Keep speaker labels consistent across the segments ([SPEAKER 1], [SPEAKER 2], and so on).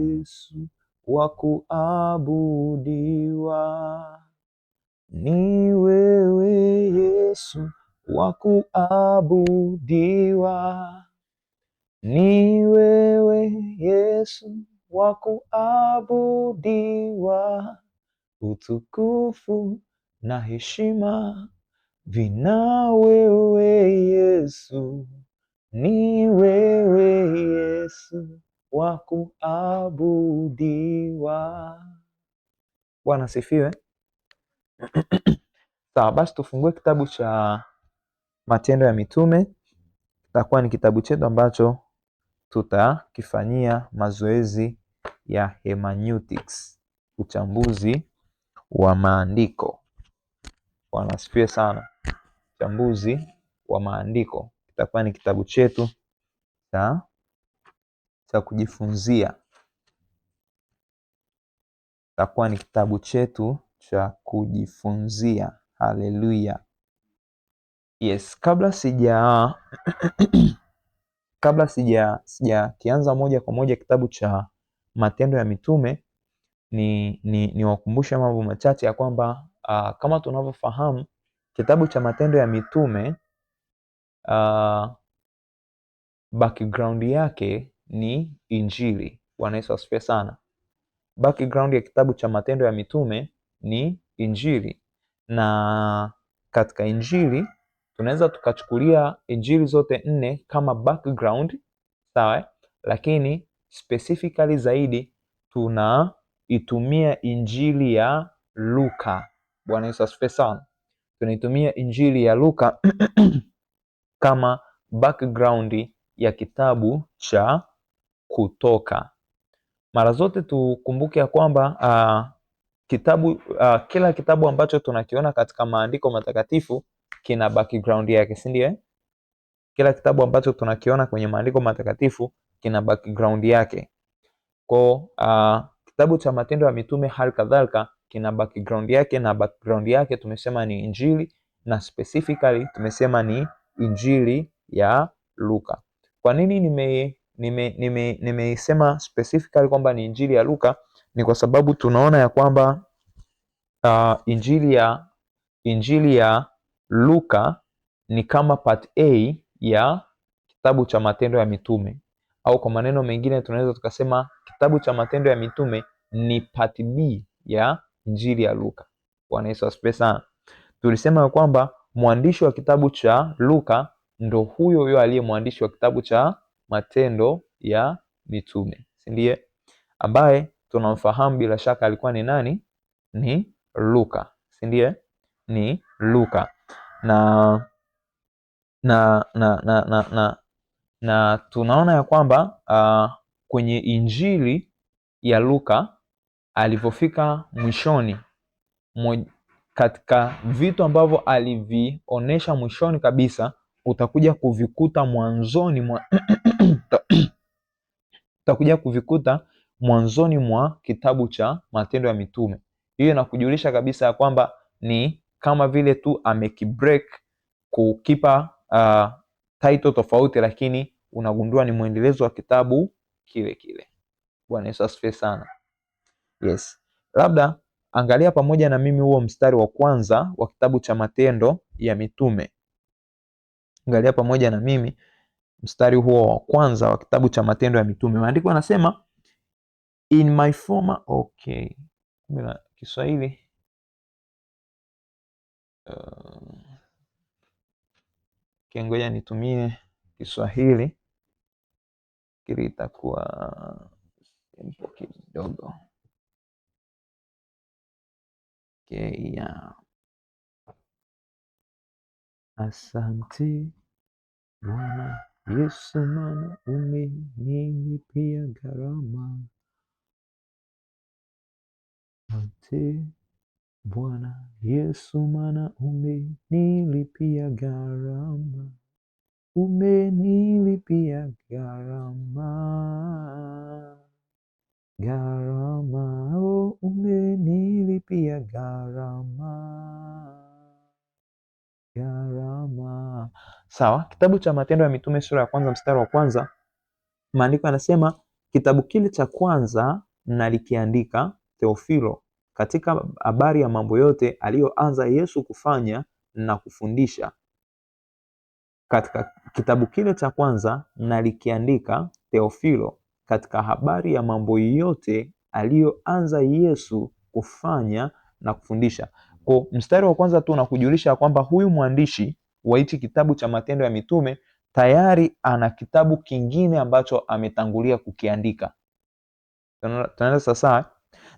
[SPEAKER 1] Yesu wa kuabudiwa. Ni wewe Yesu wa kuabudiwa. Ni wewe Yesu wa kuabudiwa. Utukufu na heshima vina wewe Yesu. Ni wewe Yesu wa kuabudiwa. Bwana sifiwe. Sawa, basi tufungue kitabu cha Matendo ya Mitume. Itakuwa ni kitabu chetu ambacho tutakifanyia mazoezi ya hermeneutics, uchambuzi wa maandiko. Bwana sifiwe sana. Uchambuzi wa maandiko itakuwa ni kitabu chetu cha kujifunzia. Itakuwa ni kitabu chetu cha kujifunzia. Haleluya. Yes, kabla kianza moja kwa moja kitabu cha Matendo ya Mitume, ni wakumbusha mambo machache ya kwamba kama tunavyofahamu kitabu cha Matendo ya Mitume background yake ni Injili. Bwana Yesu asifiwe sana. Background ya kitabu cha Matendo ya Mitume ni Injili, na katika Injili tunaweza tukachukulia Injili zote 4 kama background, sawa, lakini specifically zaidi tunaitumia Injili ya Luka. Bwana Yesu asifiwe sana. Tunaitumia Injili ya Luka kama background ya kitabu cha Kutoka. Mara zote tukumbuke ya kwamba kila kitabu ambacho tunakiona katika maandiko matakatifu kina background yake, si ndio? Kila kitabu ambacho tunakiona kwenye maandiko matakatifu kina background yake. Kwa kitabu cha Matendo ya Mitume hali kadhalika kina background yake, na background yake tumesema ni Injili, na specifically tumesema ni Injili ya Luka. Kwa nini nimeisema specifically kwamba ni Injili ya Luka? Ni kwa sababu tunaona ya kwamba Injili ya Luka ni kama part A ya kitabu cha Matendo ya Mitume, au kwa maneno mengine tunaweza tukasema kitabu cha Matendo ya Mitume ni part B ya Injili ya Luka. Bwana Yesu asifiwe sana. Tulisema kwamba mwandishi wa kitabu cha Luka ndo huyo aliye mwandishi wa kitabu cha Matendo ya Mitume, si ndiye? Ambaye tunamfahamu bila shaka alikuwa ni nani? Ni Luka, si ndiye? Ni Luka. Na tunaona ya kwamba kwenye Injili ya Luka alivyofika mwishoni, katika vitu ambavyo alivionesha mwishoni kabisa utakuja kuvikuta mwanzoni mwa kitabu cha Matendo ya Mitume. Hiyo inakujulisha kabisa ya kwamba ni kama vile tu amekibreak kukipa title tofauti, lakini unagundua ni mwendelezo wa kitabu kile kile. Bwana Yesu asifiwe sana. Yes. Labda angalia pamoja na mimi huo mstari wa kwanza wa kitabu cha Matendo ya Mitume. Angalia pamoja na mimi mstari huo wa kwanza wa kitabu cha Matendo ya Mitume. Maandiko yanasema in my former Kiswahili ngoja nitumie Kiswahili kile itakuwa simple kidogo. Asante Bwana Yesu maana umenilipia gharama. Asante Bwana Yesu maana umenilipia gharama. Umenilipia gharama. Gharama, oh, umenilipia gharama. Gharama. Sawa, kitabu cha Matendo ya Mitume sura ya kwanza mstari wa kwanza, maandiko yanasema kitabu kile cha kwanza nalikiandika Theofilo, katika habari ya mambo yote aliyoanza Yesu kufanya na kufundisha. Katika kitabu kile cha kwanza nalikiandika Theofilo, katika habari ya mambo yote aliyoanza Yesu kufanya na kufundisha. Kwa mstari wa kwanza tu unakujulisha kwamba huyu mwandishi wa hichi kitabu cha Matendo ya Mitume tayari ana kitabu kingine ambacho ametangulia kukiandika. Tunaenda sasa,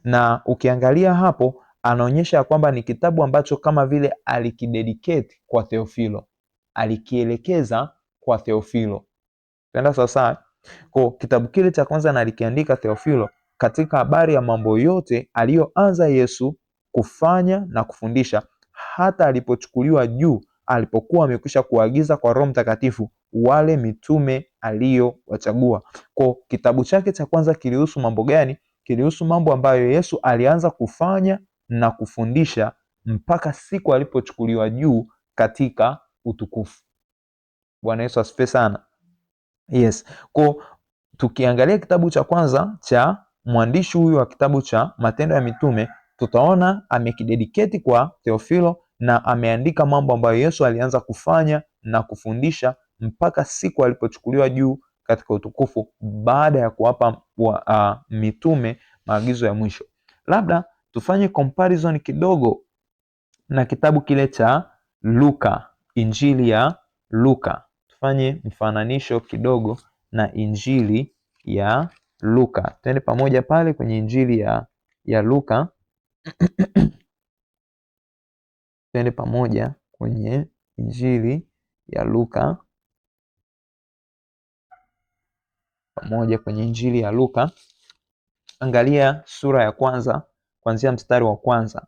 [SPEAKER 1] na ukiangalia hapo anaonyesha kwamba ni kitabu ambacho kama vile alikidedicate kwa Theofilo, alikielekeza kwa Theofilo. Tunaenda sasa, kwa kitabu kile cha kwanza na alikiandika Theofilo, katika habari ya mambo yote aliyoanza Yesu kufanya na kufundisha, hata alipochukuliwa juu, alipokuwa amekwisha kuagiza kwa Roho Mtakatifu wale mitume aliyowachagua. Kwa kitabu chake cha kwanza kilihusu mambo gani? Kilihusu mambo ambayo Yesu alianza kufanya na kufundisha mpaka siku alipochukuliwa juu katika utukufu. Bwana Yesu asifiwe sana. Yes. Kwa tukiangalia kitabu cha kwanza cha mwandishi huyu wa kitabu cha Matendo ya Mitume, tutaona amekidedicate kwa Theofilo na ameandika mambo ambayo Yesu alianza kufanya na kufundisha mpaka siku alipochukuliwa juu katika utukufu, baada ya kuwapa mitume maagizo ya mwisho. Labda tufanye comparison kidogo na kitabu kile cha Luka, Injili ya Luka. Tufanye mfananisho kidogo na Injili ya Luka. Twende pamoja pale kwenye Injili ya Luka. Twende pamoja kwenye Injili ya Luka. Pamoja kwenye Injili ya Luka. Angalia sura ya kwanza kuanzia mstari wa kwanza.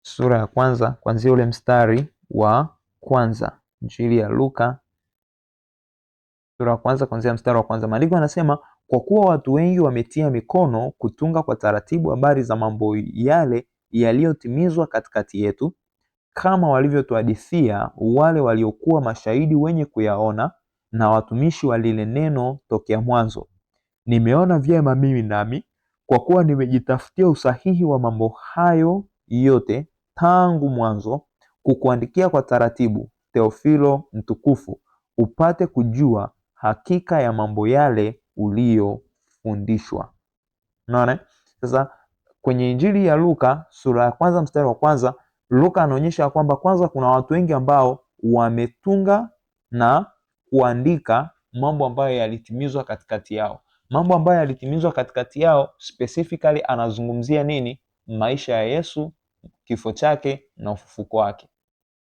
[SPEAKER 1] Sura ya kwanza kuanzia ule mstari wa kwanza. Injili ya Luka sura ya kwanza kuanzia mstari wa kwanza. Maandiko yanasema, kwa kuwa watu wengi wametia mikono kutunga kwa taratibu habari za mambo yale yaliyotimizwa katikati yetu, kama walivyotuhadithia wale waliokuwa mashahidi wenye kuyaona na watumishi wa lile neno tokea mwanzo. Nimeona vyema mimi nami, kwa kuwa nimejitafutia usahihi wa mambo hayo yote tangu mwanzo, kukuandikia kwa taratibu, Theofilo mtukufu, upate kujua hakika ya mambo yale uliyofundishwa. Unaona? Sasa kwenye Injili ya Luka sura ya kwanza mstari wa kwanza, Luka anaonyesha kwamba kwanza kuna watu wengi ambao wametunga na kuandika mambo ambayo yalitimizwa katikati yao. Mambo ambayo yalitimizwa katikati yao, specifically anazungumzia nini? Maisha ya Yesu, kifo chake na ufufuko wake.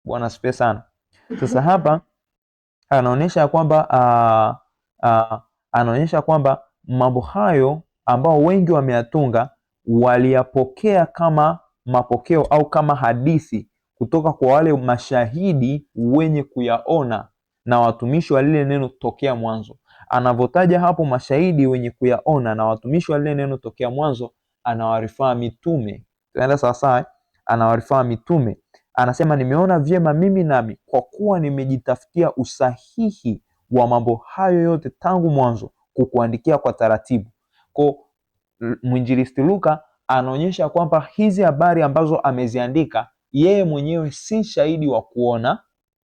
[SPEAKER 1] Bwana asifiwe sana. Sasa hapa anaonyesha kwamba mambo hayo ambao wengi wameyatunga waliyapokea kama mapokeo au kama hadithi kutoka kwa wale mashahidi wenye kuyaona na watumishi wa lile neno tokea mwanzo. Anavyotaja hapo mashahidi wenye kuyaona na watumishi wa lile neno tokea mwanzo, anawarifaa mitume. Tunaenda sawasawa? Anawarifaa mitume. Anasema, nimeona vyema mimi nami, kwa kuwa nimejitafutia usahihi wa mambo hayo yote tangu mwanzo, kukuandikia kwa taratibu. Kwa mwinjilisti Luka anaonyesha kwamba hizi habari ambazo ameziandika yeye mwenyewe si shahidi wa kuona.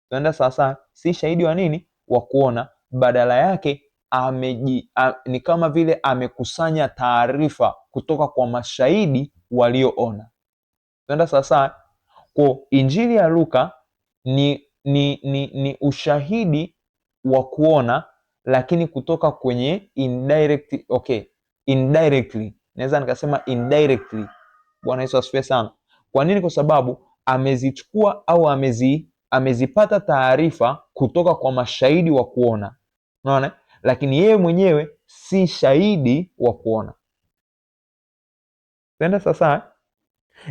[SPEAKER 1] Tunaenda sasa, si shahidi wa nini? Wa kuona. Badala yake ni kama vile amekusanya taarifa kutoka kwa mashahidi walioona. Tunaenda sasa, kwa Injili ya Luka ni ushahidi wa kuona, lakini kutoka kwenye indirectly. Naweza nikasema indirectly. Bwana Yesu asifiwe sana. Kwa nini? Kwa sababu amezichukua au amezipata taarifa kutoka kwa mashahidi wa kuona. Unaona? Lakini yeye mwenyewe si shahidi wa kuona. Tunaenda sasa.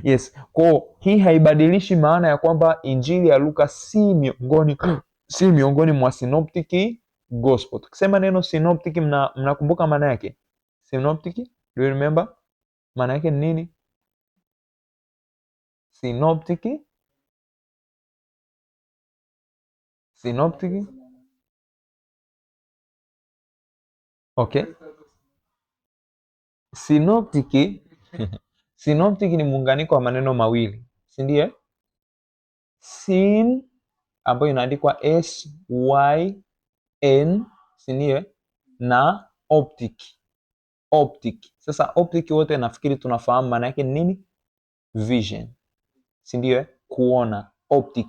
[SPEAKER 1] Yes, kwa hii haibadilishi maana ya kwamba Injili ya Luka si miongoni mwa synoptic gospel. Tukisema neno synoptic, mnakumbuka maana yake? Synoptic, do you remember? Maana yake ni nini? Synoptic. Okay. Synoptic synoptic ni muunganiko wa maneno mawili, si ndiye? Syn ambayo inaandikwa SYN, si ndiye? Na optic. Sasa optic wote nafikiri tunafahamu maana yake nini? Vision, si ndiye? Kuona. Optic,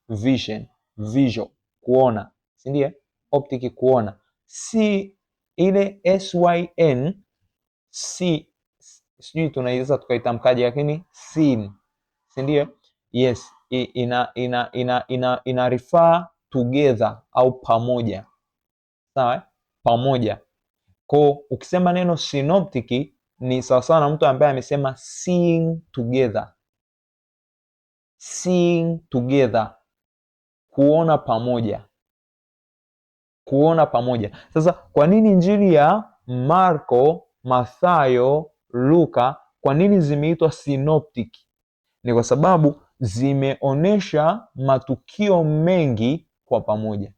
[SPEAKER 1] vision, visual, kuona, si ndiye? Optic, kuona. Si ile SYN, si sijui tunaweza tukaitamkaje, lakini seen, si ndiye? Yes, ina refer together au pamoja, sawa? Pamoja. Kwa ukisema neno synoptic ni sawasawa na mtu ambaye amesema seeing together. Seeing together, kuona pamoja, kuona pamoja. Sasa kwa nini injili ya Marko, Mathayo, Luka, kwa nini zimeitwa synoptic? Ni kwa sababu zimeonesha matukio mengi kwa pamoja.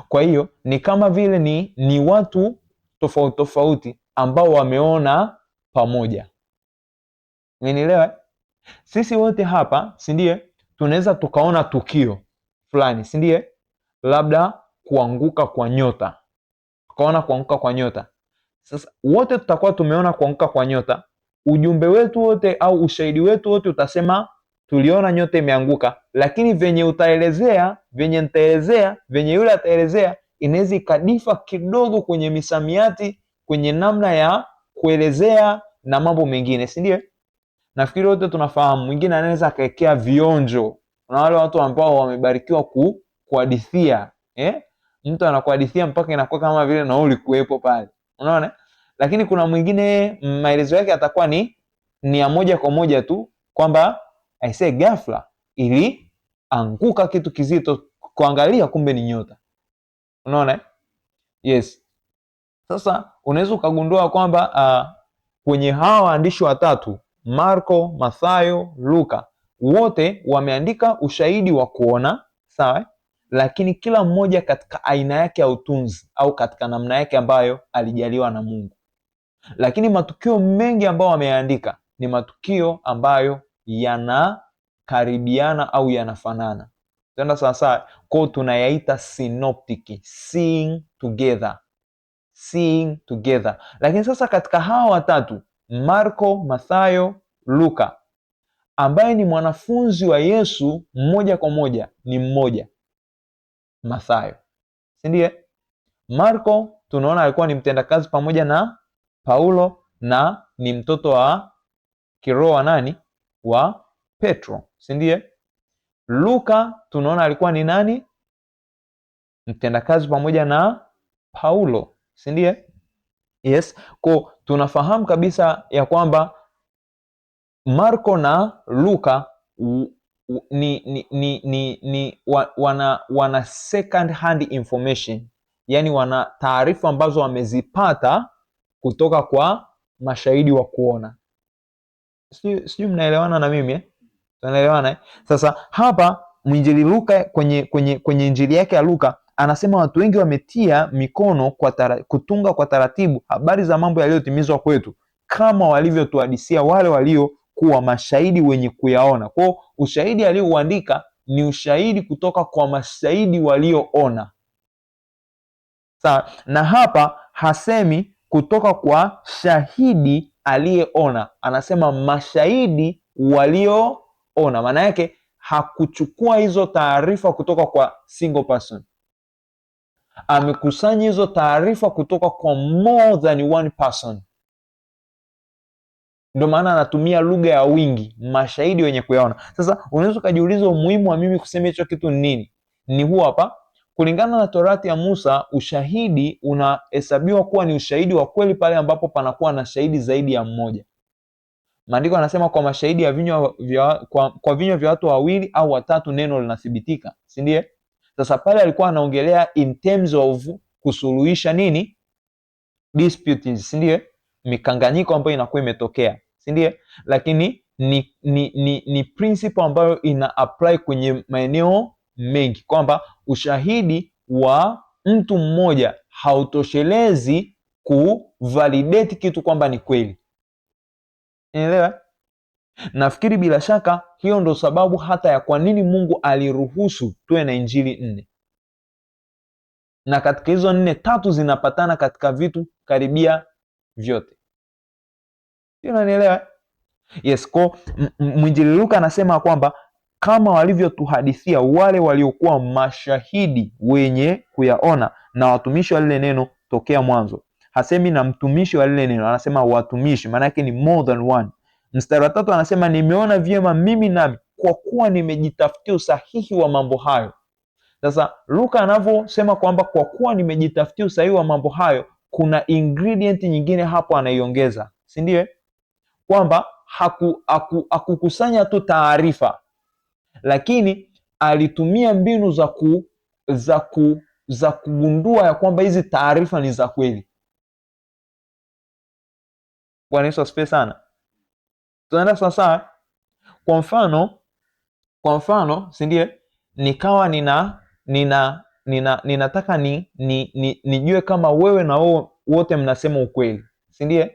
[SPEAKER 1] Kwa hiyo ni kama vile ni watu tofauti tofauti ambao wameona pamoja. Umenielewa? Sisi wote hapa, si ndiye, tunaweza tukaona tukio fulani, si ndiye? Labda kuanguka kwa nyota. Tukaona kuanguka kwa nyota. Sasa wote tutakuwa tumeona kuanguka kwa nyota. Ujumbe wetu wote au ushahidi wetu wote utasema tuliona nyota imeanguka, lakini venye utaelezea, venye nitaelezea, venye yule ataelezea, inaweza ikadifa kidogo kwenye misamiati, kwenye namna ya kuelezea na mambo mengine, si ndio? Nafikiri wote tunafahamu, mwingine anaweza akaekea vionjo. Na wale watu ambao wamebarikiwa kuhadithia, mtu anakuhadithia mpaka inakuwa kama vile na wewe ulikuwepo pale. Unaona? Lakini kuna mwingine maelezo yake atakuwa ni ya moja kwa moja tu, kwamba aisee, ghafla ili anguka kitu kizito, kuangalia kumbe ni nyota. Unaona? Yes. Sasa unaweza ukagundua kwamba kwenye hawa waandishi watatu, Marko, Mathayo, Luka, wote wameandika ushahidi wa kuona, sawa? Lakini kila mmoja katika aina yake ya utunzi au katika namna yake ambayo alijaliwa na Mungu. Lakini matukio mengi ambayo wameandika ni matukio ambayo yanakaribiana au yanafanana. Tena sasa kwa tunayaita synoptic, seeing together. Seeing together. Lakini sasa katika hawa watatu, Marko, Mathayo, Luka, ambaye ni mwanafunzi wa Yesu mmoja kwa moja ni mmoja, Mathayo, si ndiye? Marko tunaona alikuwa ni mtendakazi pamoja na Paulo na ni mtoto wa kiroho wa nani? Wa Petro, si ndiye? Luka tunaona alikuwa ni nani? Mtendakazi pamoja na Paulo, si ndiye? Yes, kwa tunafahamu kabisa ya Marko na Luka wana second hand information, yani wana taarifa ambazo wamezipata kutoka kwa mashahidi wa kuona. Sijui mnaelewana na mimi Tunaelewana Sasa hapa mwinjili Luka kwenye injili yake ya Luka anasema watu wengi wametia mikono kutunga kwa taratibu habari za mambo yaliyotimizwa kwetu, kama walivyotuhadisia wale waliokuwa mashahidi wenye kuyaona. Kwa ushahidi aliouandika ni ushahidi kutoka kwa mashahidi walioona. Sawa? Na hapa hasemi kutoka kwa shahidi aliyeona, anasema mashahidi walioona. Maana yake hakuchukua hizo taarifa kutoka kwa single person, amekusanya hizo taarifa kutoka kwa more than one person. Ndio maana anatumia lugha ya wingi, mashahidi wenye kuyaona. Sasa unaweza ukajiuliza umuhimu wa mimi kusema hicho kitu ni nini? Ni huu hapa. Kulingana na Torati ya Musa, ushahidi unahesabiwa kuwa ni ushahidi wa kweli pale ambapo panakuwa na shahidi zaidi ya mmoja. Maandiko yanasema kwa mashahidi ya kwa vinywa vya watu wawili au watatu neno linathibitika, si ndiye? Sasa pale alikuwa anaongelea in terms of kusuluhisha nini? Disputes, si ndiye? Mikanganyiko ambayo inakuwa imetokea, si ndiye? Lakini ni principle ambayo ina apply kwenye maeneo mengi, kwamba ushahidi wa mtu mmoja hautoshelezi kuvalidate kitu kwamba ni kweli. Unaelewa? Nafikiri bila shaka hiyo ndo sababu hata ya kwa nini Mungu aliruhusu tuwe na injili 4, na katika hizo 4, 3 zinapatana katika vitu karibia vyote. Unanielewa? Yes, kwa mwinjili Luka anasema kwamba kama walivyotuhadithia wale waliokuwa mashahidi wenye kuyaona na watumishi wa lile neno tokea mwanzo. Hasemi na mtumishi wa lile neno, anasema watumishi, maana yake ni more than one. Mstari wa 3 anasema nimeona vyema mimi nami kwa kuwa nimejitafutia usahihi wa mambo hayo. Sasa Luka anavyosema kwamba kwa kuwa nimejitafutia usahihi wa mambo hayo, kuna ingredient nyingine hapo anaiongeza, si ndio? Kwamba hakukusanya tu taarifa, lakini alitumia mbinu za kugundua ya kwamba hizi taarifa ni za kweli. Bwana Yesu asifiwe sana. Tunaenda sasa. Kwa mfano, si ndio? Nikawa ninataka nijue kama wewe na wote mnasema ukweli, si ndio?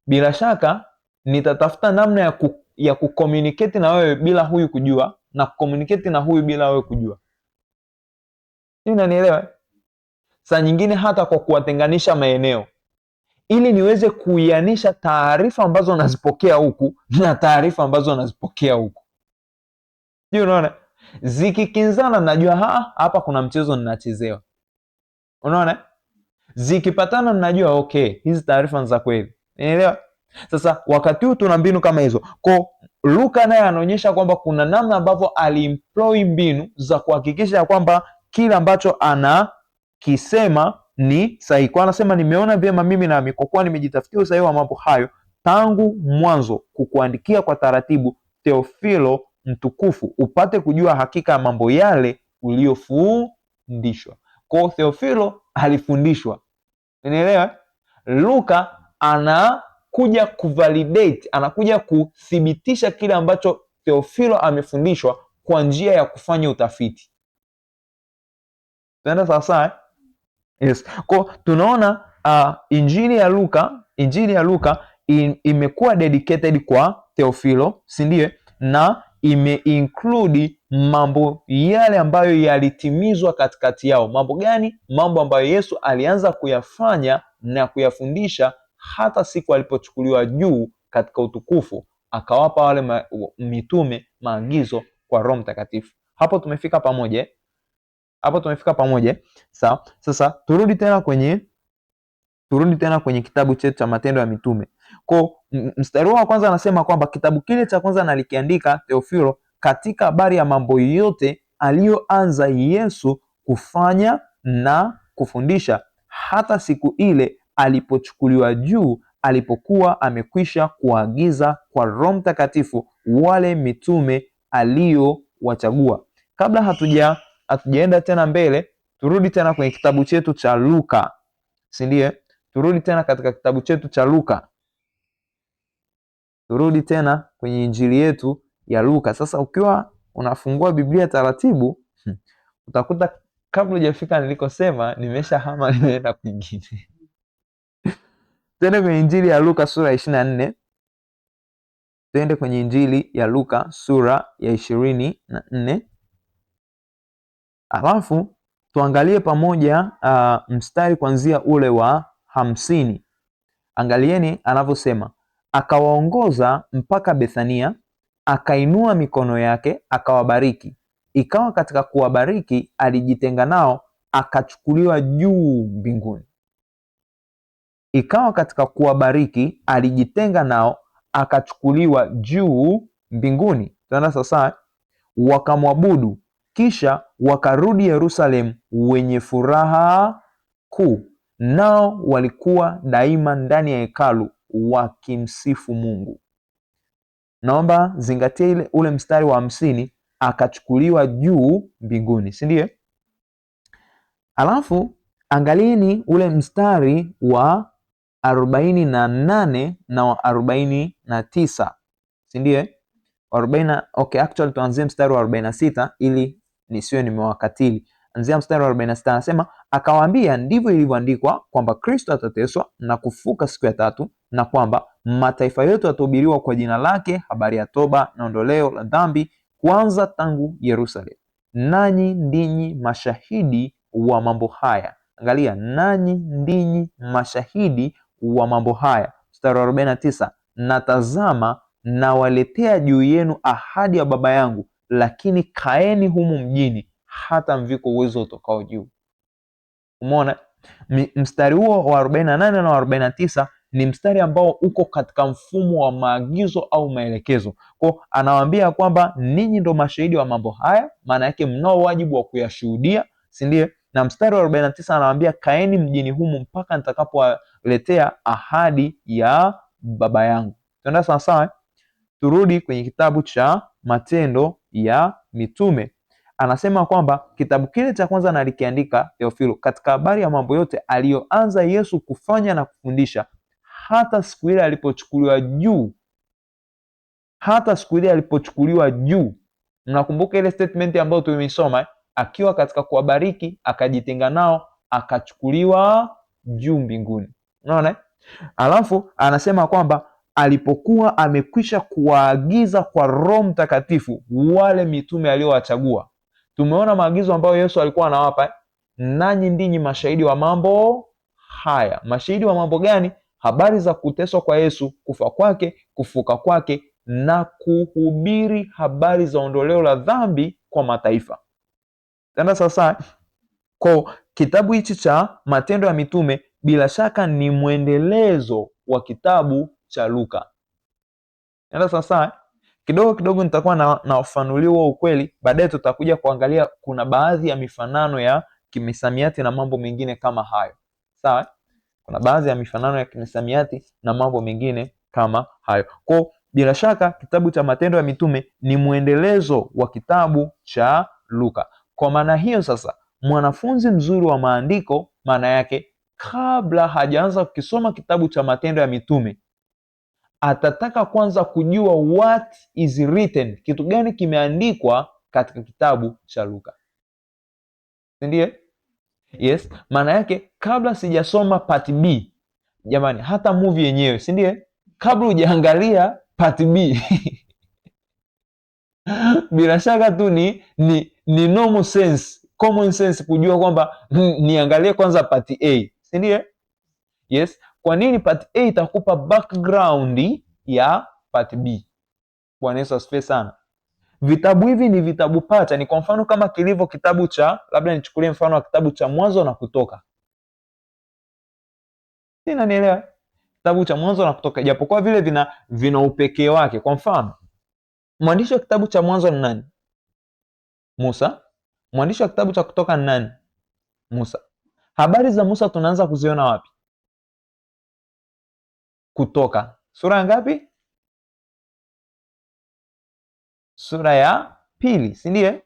[SPEAKER 1] Bila shaka nitatafuta namna ya kucommunicate na wewe bila huyu kujua, na kucommunicate na huyu bila wewe kujua. Unanielewa? Saa nyingine hata kwa kuwatenganisha maeneo, ili niweze kuianisha taarifa ambazo nazipokea huku na taarifa ambazo nazipokea huku. Unaona? Zikikinzana najua hapa kuna mchezo ninachezewa. Unaona? Zikipatana najua okay, hizi taarifa ni za kweli. Unaelewa? Sasa wakati huu tuna mbinu kama hizo. Kwa Luka naye anaonyesha kwamba kuna namna ambavyo aliemploy mbinu za kuhakikisha kwamba kile ambacho anakisema ni sahihi. Kwa anasema nimeona vyema mimi nami kwa kuwa nimejitafutia usahihi wa mambo hayo tangu mwanzo kukuandikia kwa taratibu, Theofilo mtukufu, upate kujua hakika ya mambo yale uliyofundishwa. Kwa Theofilo alifundishwa. Unaelewa? Luka anakuja kuvalidate, anakuja kuthibitisha kile ambacho Theofilo amefundishwa kwa njia ya kufanya utafiti. Tunaenda sawa? Yes. Kwa tunaona injili ya Luka imekuwa dedicated kwa Theofilo, si ndio? Na imeinclude mambo yale ambayo yalitimizwa katikati yao. Mambo gani? Mambo ambayo Yesu alianza kuyafanya na kuyafundisha hata siku alipochukuliwa juu katika utukufu, akawapa wale mitume maagizo kwa Roho Mtakatifu. Hapo tumefika pamoja. Sawa. Sasa turudi tena kwenye kitabu chetu cha Matendo ya Mitume. Kwa mstari wa kwanza anasema kwamba kitabu kile cha kwanza nalikiandika Theofilo katika habari ya mambo yote aliyoanza Yesu kufanya na kufundisha hata siku ile alipochukuliwa juu, alipokuwa amekwisha kuagiza kwa Roho Mtakatifu wale mitume aliyowachagua. Kabla hatujaenda tena mbele, turudi tena kwenye kitabu chetu cha Luka, si ndio? Turudi tena katika kitabu chetu cha Luka. Turudi tena kwenye injili yetu ya Luka. Sasa ukiwa unafungua Biblia taratibu, utakuta kabla hujafika nilikosema nimeshahama nimeenda kwingine. Twende kwenye injili ya Luka sura ya 24. Twende kwenye injili ya Luka sura ya 24. Alafu tuangalie pamoja mstari kuanzia ule wa 50. Angalieni anavyosema, akawaongoza mpaka Bethania, akainua mikono yake akawabariki. Ikawa katika kuwabariki alijitenga nao, akachukuliwa juu mbinguni. Ikawa katika kuwabariki alijitenga nao, akachukuliwa juu mbinguni. Tunaona sasa, wakamwabudu, kisha wakarudi Yerusalemu wenye furaha kuu, nao walikuwa daima ndani ya hekalu wakimsifu Mungu. Naomba zingatia ule mstari wa 50, akachukuliwa juu mbinguni, si ndio? Alafu angalieni ule mstari wa 48 na wa 49, si ndio? Okay, actually tuanzie mstari wa 46 ili nisiwe nimewakatili. anzia mstari wa 46, anasema akawaambia, ndivyo ilivyoandikwa kwamba Kristo atateswa na kufuka siku ya tatu, na kwamba mataifa yote yatahubiriwa kwa jina lake habari ya toba na ondoleo la dhambi, kwanza tangu Yerusalemu. Nanyi ndinyi mashahidi wa mambo haya. Angalia, nanyi ndinyi mashahidi wa mambo haya. Mstari wa 49, na tazama nawaletea juu yenu ahadi ya Baba yangu, lakini kaeni humu mjini hata mviko uwezo utokao juu. Umeona? Mstari huo wa 48 na 49 ni mstari ambao uko katika mfumo wa maagizo au maelekezo. Kwa anawaambia kwamba ninyi ndo mashahidi wa mambo haya, maana yake mnao wajibu wa kuyashuhudia, si ndiye? Na mstari wa 49 anawaambia kaeni mjini humu mpaka nitakapowaletea ahadi ya Baba yangu. Tunaenda sawa sawa? Turudi kwenye kitabu cha Matendo ya Mitume. Anasema kwamba kitabu kile cha kwanza nalikiandika Theofilo katika habari ya mambo yote aliyoanza Yesu kufanya na kufundisha hata siku ile alipochukuliwa juu. Hata siku ile alipochukuliwa juu. Mnakumbuka ile statement ambayo tumeisoma, akiwa katika kuwabariki akajitenga nao akachukuliwa juu mbinguni. Unaona? Alafu anasema kwamba alipokuwa amekwisha kuwaagiza kwa Roho Mtakatifu wale mitume aliowachagua. Tumeona maagizo ambayo Yesu alikuwa anawapa, nanyi ndinyi mashahidi wa mambo haya. Mashahidi wa mambo gani? Habari za kuteswa kwa Yesu, kufa kwake, kufuka kwake, na kuhubiri habari za ondoleo la dhambi kwa mataifa. Tena sasa, kwa kitabu hichi cha Matendo ya Mitume bila shaka ni mwendelezo wa kitabu cha Luka. Tena sasa, kidogo kidogo nitakuwa na ufanuliwa ukweli, baadaye tutakuja kuangalia kuna baadhi ya mifanano ya kimisamiati na mambo mengine kama hayo. Sawa? Kuna baadhi ya mifanano ya kimisamiati na mambo mengine kama hayo. Kwa bila shaka kitabu cha Matendo ya Mitume ni mwendelezo wa kitabu cha Luka. Kwa maana hiyo sasa, mwanafunzi mzuri wa maandiko, maana yake kabla hajaanza kukisoma kitabu cha Matendo ya Mitume, atataka kwanza kujua what is written, kitu gani kimeandikwa katika kitabu cha Luka. Ndiye? Yes, maana yake kabla sijasoma part B, jamani, hata movie yenyewe, si ndiye? Kabla hujaangalia part B bila shaka tu ni normal sense, common sense kujua kwamba niangalie kwanza part A, si ndiye? Yes, kwa nini part A itakupa background ya part B? Bwana Yesu asifiwe sana. Vitabu hivi ni vitabu pacha, ni kwa mfano kama kilivyo kitabu cha, labda nichukulie mfano wa kitabu cha Mwanzo na Kutoka. Sina nielewa? Kitabu cha Mwanzo na Kutoka, japokuwa vile vina upekee wake. Kwa mfano, mwandishi wa kitabu cha Mwanzo ni nani? Musa. Mwandishi wa kitabu cha Kutoka ni nani? Musa. Habari za Musa tunaanza kuziona wapi? Kutoka. Sura ngapi? Sura ya pili, si ndiye?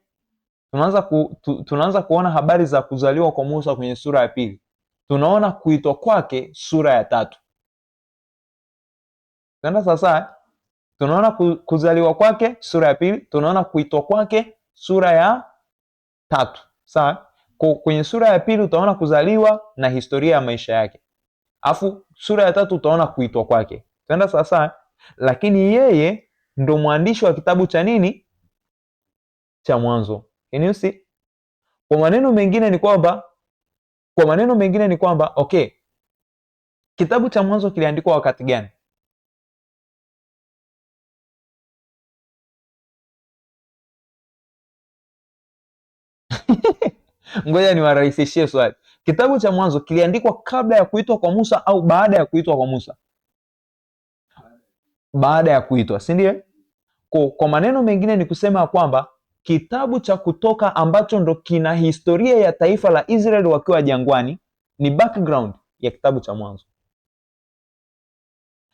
[SPEAKER 1] Tunaanza kuona habari za kuzaliwa kwa Musa kwenye sura ya pili. Tunaona kuitwa kwake sura ya tatu. Tena sasa tunaona kuzaliwa kwake sura ya pili, tunaona kuitwa kwake sura ya tatu. Sawa? Kwenye sura ya pili utaona kuzaliwa na historia ya maisha yake. Afu sura ya tatu utaona kuitwa kwake. Tena sasa, lakini yeye ndo mwandishi wa kitabu cha nini? Cha Mwanzo. Can you see? Kwa maneno mengine ni kwamba okay, kitabu cha Mwanzo kiliandikwa wakati gani? Ngoja niwarahisishie swali. Kitabu cha Mwanzo kiliandikwa kabla ya kuitwa kwa Musa au baada ya kuitwa kwa Musa? Baada ya kuitwa, si ndiye? Kwa maneno mengine ni kusema kwamba kitabu cha Kutoka ambacho ndo kina historia ya taifa la Israeli wakiwa jangwani ni background ya kitabu cha Mwanzo.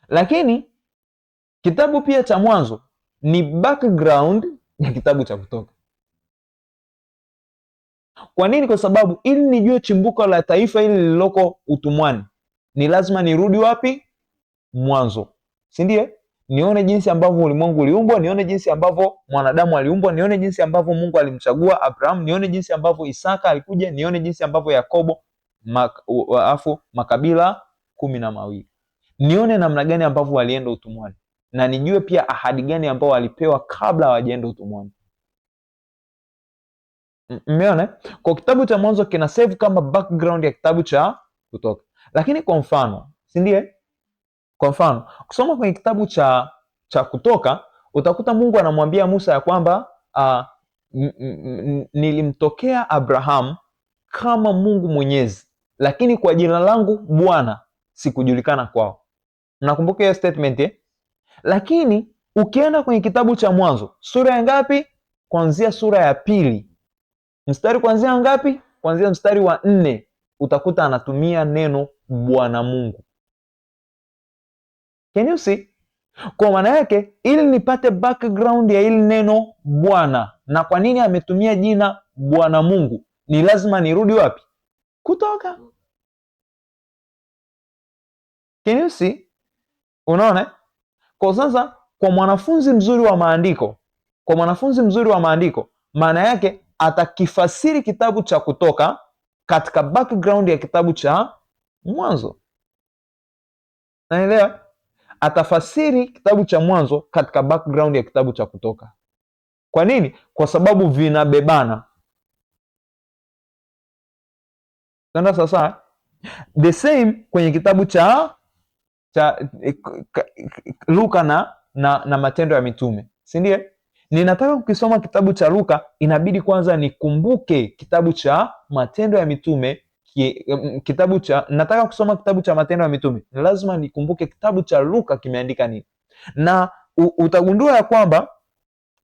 [SPEAKER 1] Lakini kitabu pia cha Mwanzo ni background ya kitabu cha Kutoka. Kwa nini? Kwa sababu ili nijue chimbuko la taifa hili lililoko utumwani, ni lazima nirudi wapi? Mwanzo. Si ndiye? nione jinsi ambavyo ulimwengu uliumbwa, nione jinsi ambavyo mwanadamu aliumbwa, nione jinsi ambavyo Mungu alimchagua Abraham, nione jinsi ambavyo Isaka alikuja, nione jinsi ambavyo Yakobo, makabila 12, nione namna gani ambavyo walienda utumwani, na nijue pia ahadi gani ambao walipewa kabla hawajaenda utumwani. Umeona? Kwa kitabu cha Mwanzo kina save kama background ya kitabu cha Kutoka. Lakini kwa mfano, si ndiye? Kwa mfano, kusoma kwenye kitabu cha Kutoka, utakuta Mungu anamwambia Musa ya kwamba nilimtokea Abraham kama Mungu Mwenyezi, lakini kwa jina langu Bwana sikujulikana kwao. Nakumbuka hiyo statement eh? Lakini ukienda kwenye kitabu cha Mwanzo sura ya ngapi? Kuanzia sura ya 2 mstari kuanzia ngapi? Kuanzia mstari wa 4 utakuta anatumia neno Bwana Mungu. Can you see? Kwa maana yake, ili nipate background ya ili neno Bwana na kwa nini ametumia jina Bwana Mungu, ni lazima nirudi wapi? Kutoka. Can you see? Unaona? Kwa sasa, kwa mwanafunzi mzuri wa maandiko, maana yake atakifasiri kitabu cha Kutoka katika background ya kitabu cha Mwanzo. Naelewa? Atafasiri kitabu cha Mwanzo katika background ya kitabu cha Kutoka. Kwa nini? Kwa sababu vinabebana. Tenda sasa the same kwenye kitabu cha Luka na Matendo ya Mitume, si ndiye? Ninataka kukisoma kitabu cha Luka, inabidi kwanza nikumbuke kitabu cha Matendo ya Mitume. Nataka kusoma kitabu cha Matendo ya Mitume, lazima nikumbuke kitabu cha Luka kimeandika nini. Na utagundua ya kwamba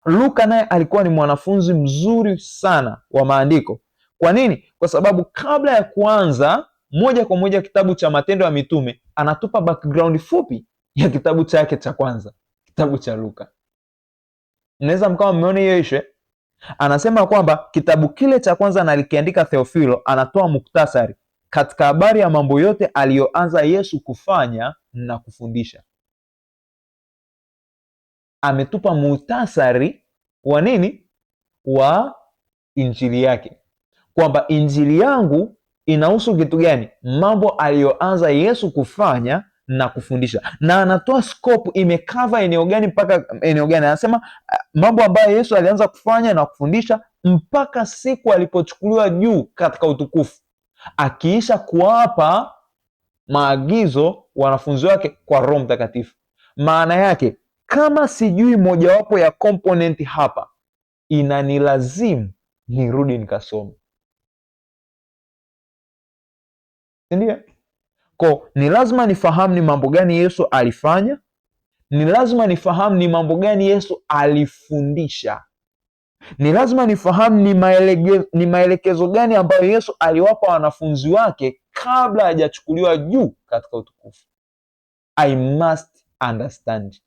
[SPEAKER 1] Luka naye alikuwa ni mwanafunzi mzuri sana wa maandiko. Kwa nini? Kwa sababu kabla ya kuanza moja kwa moja kitabu cha Matendo ya Mitume, anatupa background fupi ya kitabu chake cha kwanza, kitabu cha Luka. Mnaweza mkawa mmeona hiyo ishe. Anasema kwamba kitabu kile cha kwanza nalikiandika Theofilo, anatoa muktasari katika habari ya mambo yote aliyoanza Yesu kufanya na kufundisha. Ametupa muhtasari wa nini? Wa injili yake, kwamba injili yangu inahusu kitu gani? Mambo aliyoanza Yesu kufanya na kufundisha, na anatoa scope imekava eneo gani mpaka eneo gani. Anasema mambo ambayo Yesu alianza kufanya na kufundisha mpaka siku alipochukuliwa juu katika utukufu, akiisha kuwapa maagizo wanafunzi wake kwa Roho Mtakatifu. Maana yake, kama sijui mojawapo ya component hapa, inanilazimu nirudi nikasome, ndio? Kwa ni lazima nifahamu ni mambo gani Yesu alifanya, ni lazima nifahamu ni mambo gani Yesu alifundisha, ni lazima nifahamu ni maelekezo gani ambayo Yesu aliwapa wanafunzi wake kabla hajachukuliwa juu katika utukufu. I must understand.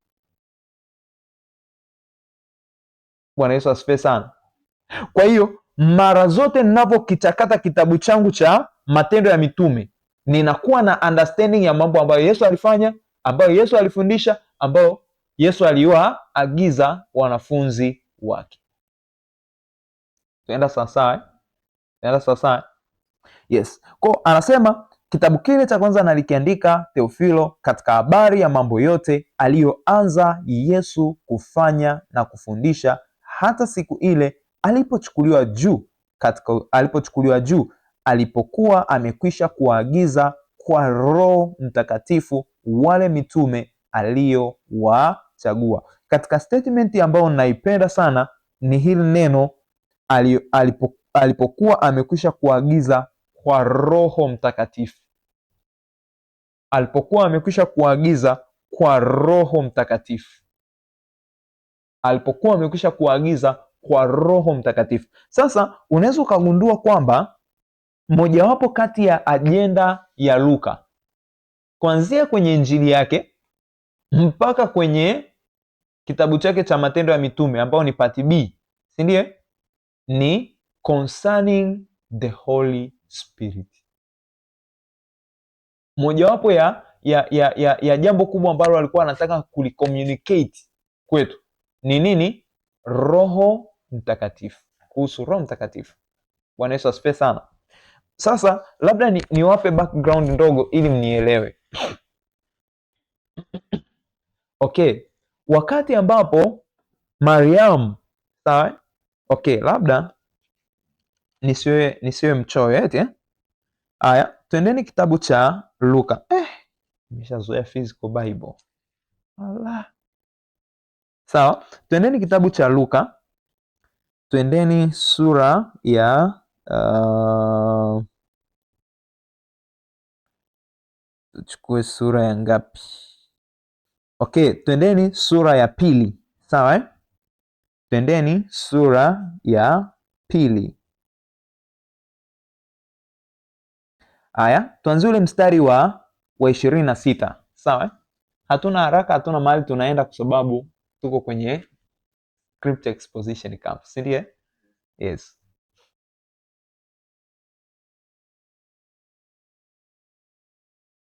[SPEAKER 1] Bwana Yesu asifiwe sana. Kwa hiyo mara zote ninavyokichakata kitabu changu cha Matendo ya Mitume, ninakuwa na understanding ya mambo ambayo Yesu alifanya, ambayo Yesu alifundisha, ambayo Yesu aliwaagiza wanafunzi wake. Tuenda sasa. Yes. Kwa anasema kitabu kile cha kwanza nalikiandika Theofilo katika habari ya mambo yote aliyoanza Yesu kufanya na kufundisha hata siku ile alipochukuliwa juu, alipokuwa amekwisha kuwaagiza kwa Roho Mtakatifu wale mitume aliyowachagua. Katika statement ambayo naipenda sana ni hili neno alipokuwa amekwisha kuagiza kwa Roho Mtakatifu. Alipokuwa amekwisha kuagiza kwa Roho Mtakatifu. Alipokuwa amekwisha kuagiza kwa Roho Mtakatifu. Sasa unaweza ukagundua kwamba mojawapo kati ya ajenda ya Luka, kuanzia kwenye injili yake mpaka kwenye kitabu chake cha Matendo ya Mitume ambao ni part B, si ndiye? Ni concerning the Holy Spirit. Mojawapo ya ya jambo kubwa ambalo alikuwa anataka kulicommunicate kwetu ni nini? Roho Mtakatifu, kuhusu Roho Mtakatifu. Bwana Yesu asifiwe sana. Sasa labda niwape background ndogo ili mnielewe. Okay, wakati ambapo Mariam, sawa? Okay, labda nisiwe mchoyo eti. Haya, twendeni kitabu cha Luka. Nimeshazoea physical Bible. Allah. Sawa, twendeni kitabu cha Luka. Twendeni sura ya tuchukue sura ya ngapi? Okay, twendeni sura ya pili. Sawa? Twendeni sura ya pili. Haya, tuanzie ule mstari wa 26. Sawa? Hatuna haraka, hatuna mahali tunaenda kwa sababu tuko kwenye script exposition camp, si ndiye? Yes.